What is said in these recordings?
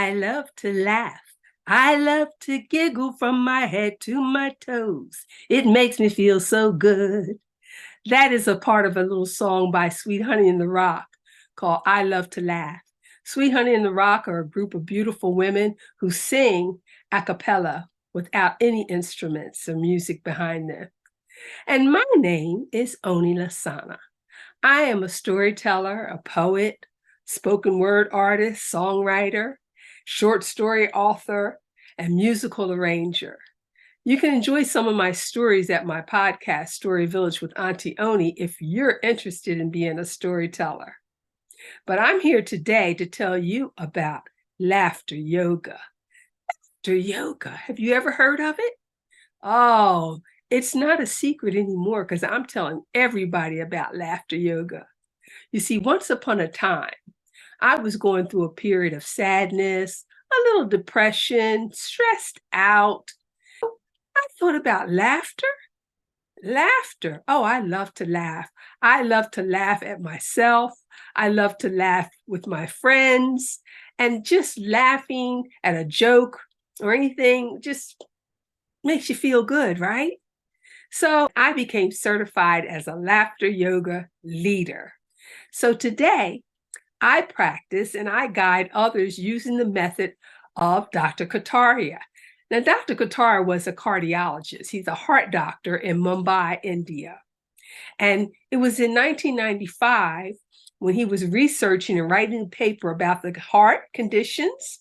I love to laugh. I love to giggle from my head to my toes. It makes me feel so good. That is a part of a little song by Sweet Honey in the Rock called I Love to Laugh. Sweet Honey in the Rock are a group of beautiful women who sing a cappella without any instruments or music behind them. And my name is Oni Lasana. I am a storyteller, a poet, spoken word artist, songwriter, short story author, and musical arranger. You can enjoy some of my stories at my podcast, Story Village with Auntie Oni, if you're interested in being a storyteller. But I'm here today to tell you about laughter yoga. Laughter yoga. Have you ever heard of it? Oh, it's not a secret anymore because I'm telling everybody about laughter yoga. You see, once upon a time, I was going through a period of sadness, a little depression, stressed out. I thought about laughter. Laughter. Oh, I love to laugh. I love to laugh at myself. I love to laugh with my friends. And just laughing at a joke or anything just makes you feel good, right? So I became certified as a laughter yoga leader. So today, I practice and I guide others using the method of Dr. Kataria. Now, Dr. Kataria was a cardiologist. He's a heart doctor in Mumbai, India. And it was in 1995 when he was researching and writing a paper about the heart conditions,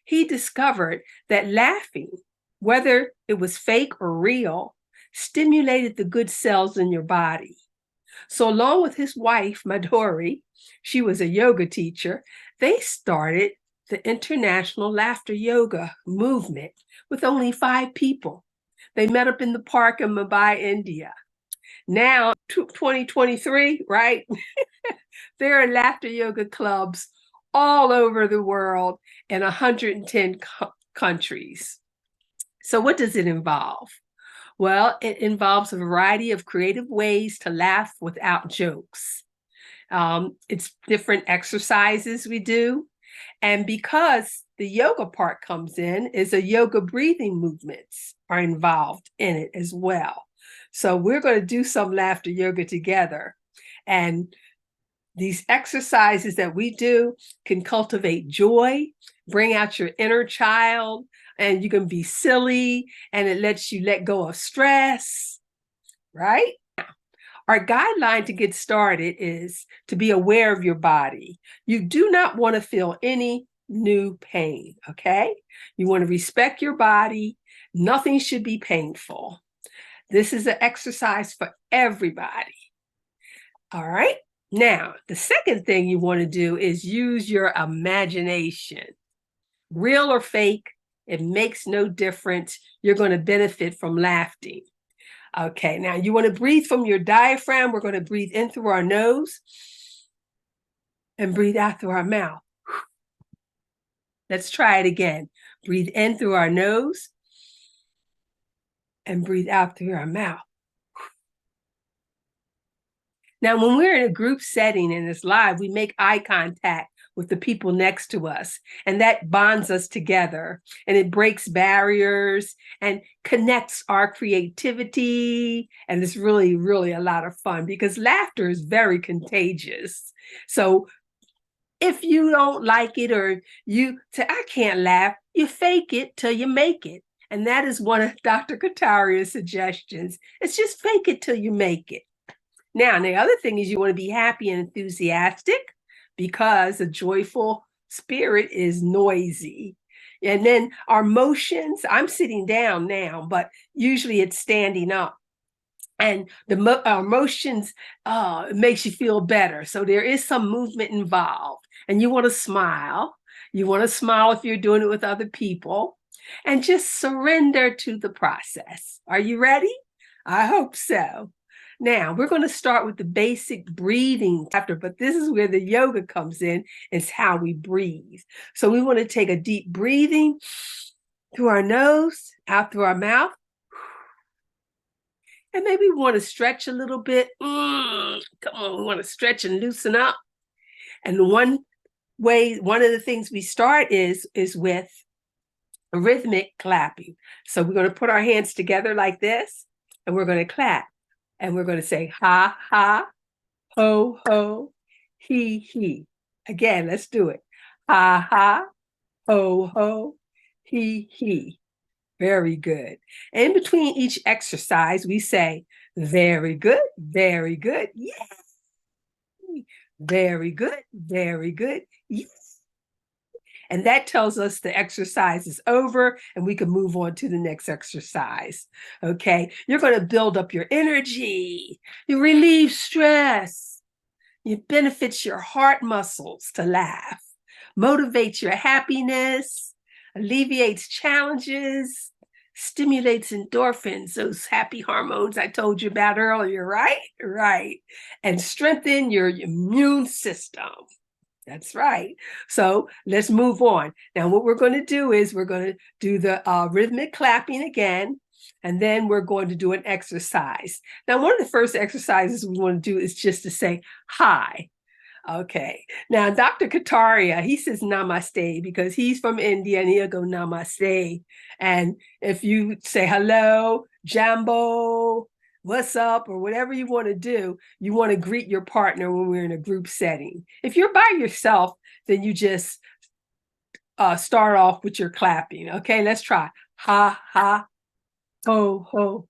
he discovered that laughing, whether it was fake or real, stimulated the good cells in your body. So along with his wife, Madhuri, she was a yoga teacher, they started the International Laughter Yoga movement with only 5 people. They met up in the park in Mumbai, India. Now, 2023, right? There are laughter yoga clubs all over the world in 110 countries. So what does it involve? Well, it involves a variety of creative ways to laugh without jokes. It's different exercises we do. And because the yoga part comes in, is a yoga breathing movements are involved in it as well. So we're going to do some laughter yoga together. And these exercises that we do can cultivate joy, bring out your inner child, and you can be silly, and it lets you let go of stress, right? Our guideline to get started is to be aware of your body. You do not want to feel any new pain, okay? You want to respect your body. Nothing should be painful. This is an exercise for everybody. All right? Now, the second thing you want to do is use your imagination. Real or fake, it makes no difference. You're going to benefit from laughing. Okay, now you want to breathe from your diaphragm. We're going to breathe in through our nose and breathe out through our mouth. Let's try it again. Breathe in through our nose and breathe out through our mouth. Now, when we're in a group setting and it's live, we make eye contact with the people next to us, and that bonds us together, and it breaks barriers and connects our creativity, and it's really, really a lot of fun because laughter is very contagious. So if you don't like it or you say, I can't laugh, you fake it till you make it. And that is one of Dr. Kataria's suggestions. It's just fake it till you make it. Now, the other thing is you want to be happy and enthusiastic because a joyful spirit is noisy. And then our motions, I'm sitting down now, but usually it's standing up. And our motions makes you feel better. So there is some movement involved. And you want to smile. You want to smile if you're doing it with other people. And just surrender to the process. Are you ready? I hope so. Now, we're going to start with the basic breathing after, but this is where the yoga comes in. It's how we breathe. So we want to take a deep breathing through our nose, out through our mouth. And maybe we want to stretch a little bit. Come on, we want to stretch and loosen up. And one one of the things we start is with rhythmic clapping. So we're going to put our hands together like this, and we're going to clap. And we're going to say ha, ha, ho, ho, he. Again, let's do it. Ha, ha, ho, ho, he. Very good. In between each exercise, we say, very good, very good. Yeah. Very good, very good. Yeah. And that tells us the exercise is over and we can move on to the next exercise. Okay. You're going to build up your energy. You relieve stress. It benefits your heart muscles to laugh, motivates your happiness, alleviates challenges, stimulates endorphins, those happy hormones I told you about earlier, right? Right. And strengthen your immune system. That's right. So let's move on. Now, what we're going to do is we're going to do the rhythmic clapping again, and then we're going to do an exercise. Now, one of the first exercises we want to do is just to say hi. Okay. Now, Dr. Kataria, he says namaste because he's from India and he'll go namaste. And if you say hello, Jambo, what's up, or whatever you want to do, you want to greet your partner when we're in a group setting. If you're by yourself, then you just start off with your clapping. Okay, let's try. Ha, ha, ho, ho,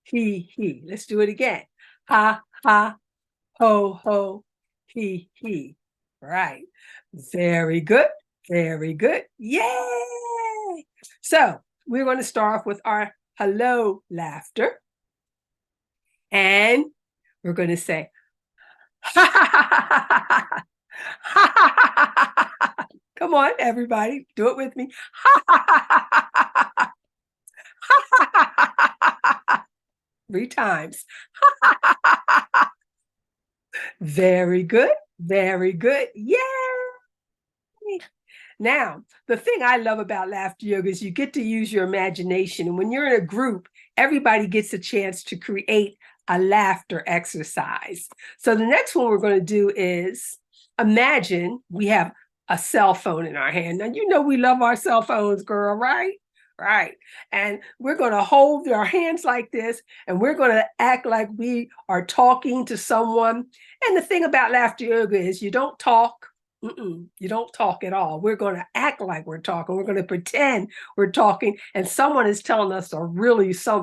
he. Let's do it again. Ha, ha, ho, ho, he. Right. Very good. Very good. Yay! So we're going to start off with our hello laughter. And we're going to say, come on, everybody, do it with me. 3 times. Very good. Very good. Yay! Now, the thing I love about laughter yoga is you get to use your imagination. And when you're in a group, everybody gets a chance to create a laughter exercise. So the next one we're going to do is imagine we have a cell phone in our hand. Now, you know we love our cell phones, girl, right? Right. And we're going to hold our hands like this, and we're going to act like we are talking to someone. And the thing about laughter yoga is you don't talk. You don't talk at all. We're going to act like we're talking. We're going to pretend we're talking, and someone is telling us some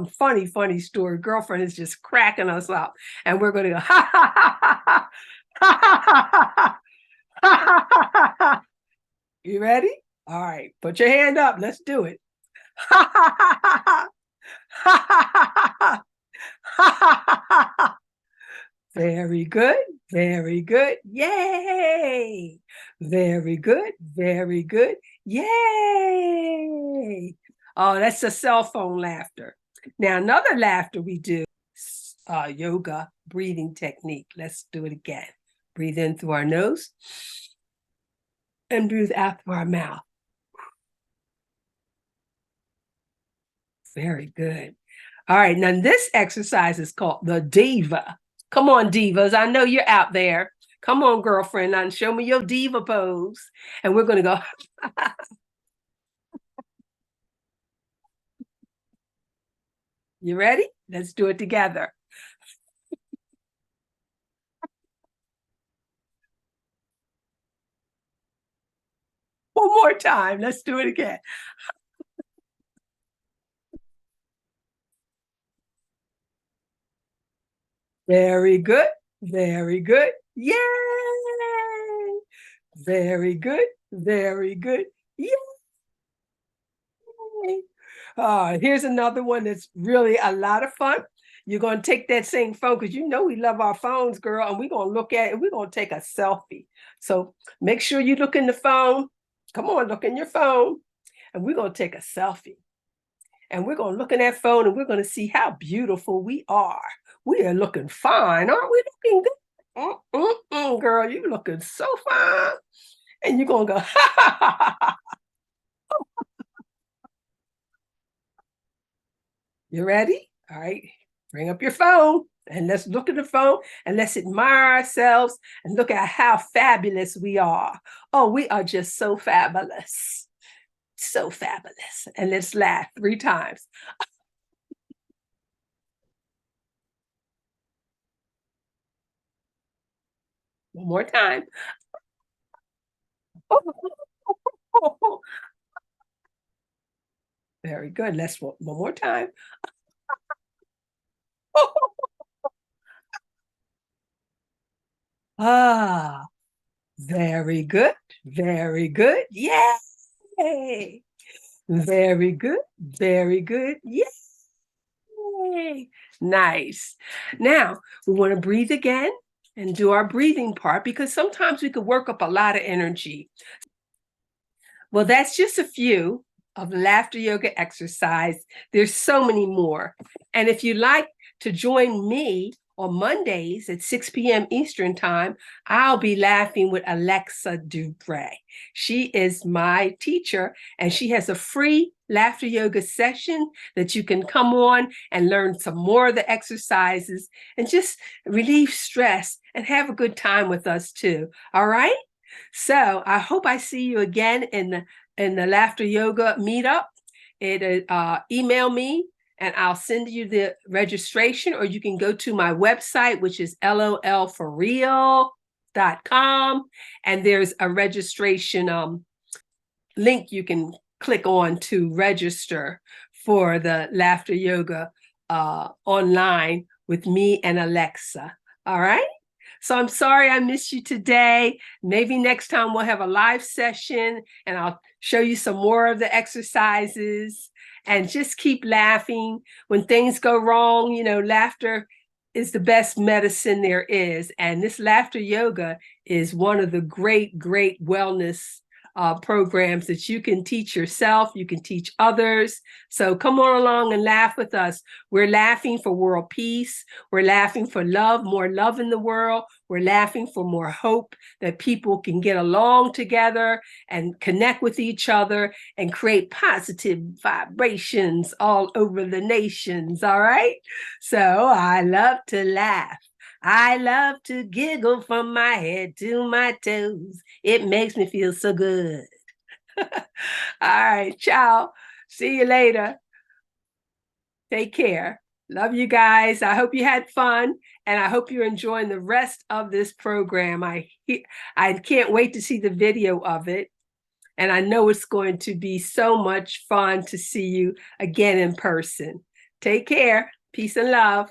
funny story. Girlfriend is just cracking us up, and we're going to go ha ha ha ha ha ha ha ha ha ha. You ready? All right, put your hand up. Let's do it. Ha ha ha ha ha ha ha ha ha. Very good. Very good. Yay. Very good. Very good. Yay. Oh, that's a cell phone laughter. Now, another laughter we do, yoga breathing technique. Let's do it again. Breathe in through our nose and breathe out through our mouth. Very good. All right. Now, this exercise is called the diva. Come on, divas. I know you're out there. Come on, girlfriend, and show me your diva pose. And we're going to go. You ready? Let's do it together. One more time. Let's do it again. Very good. Very good. Yay! Very good. Very good. Yay! Here's another one that's really a lot of fun. You're going to take that same phone because you know we love our phones, girl, and we're going to look at it and we're going to take a selfie. So make sure you look in the phone. Come on, look in your phone, and we're going to take a selfie. And we're going to look in that phone and we're going to see how beautiful we are. We are looking fine, aren't we? Looking good. Girl, you're looking so fine. And you're going to go, ha, ha, ha, ha. You ready? All right. Bring up your phone. And let's look at the phone and let's admire ourselves and look at how fabulous we are. Oh, we are just so fabulous. So fabulous. And let's laugh 3 times. One more time. Very good. Let's one more time. Ah, very good. Very good. Yay. Very good. Very good. Yay. Nice. Now, we want to breathe again and do our breathing part because sometimes we could work up a lot of energy. Well, that's just a few of the laughter yoga exercise. There's so many more. And if you'd like to join me on Mondays at 6 p.m. Eastern Time, I'll be laughing with Alexa Dupre. She is my teacher, and she has a free laughter yoga session that you can come on and learn some more of the exercises and just relieve stress and have a good time with us too. All right? So I hope I see you again in the laughter yoga meetup. Email me and I'll send you the registration, or you can go to my website, which is lolforreal.com, and there's a registration link you can click on to register for the laughter yoga online with me and Alexa. All right. So I'm sorry I missed you today. Maybe next time we'll have a live session and I'll show you some more of the exercises, and just keep laughing. When things go wrong, you know, laughter is the best medicine there is. And this laughter yoga is one of the great, great wellness programs that you can teach yourself, you can teach others. So come on along and laugh with us. We're laughing for world peace. We're laughing for love, more love in the world. We're laughing for more hope, that people can get along together and connect with each other and create positive vibrations all over the nations. All right. So I love to laugh. I love to giggle from my head to my toes. It makes me feel so good. All right, ciao. See you later. Take care. Love you guys. I hope you had fun, and I hope you're enjoying the rest of this program. I can't wait to see the video of it, and I know it's going to be so much fun to see you again in person. Take care. Peace and love.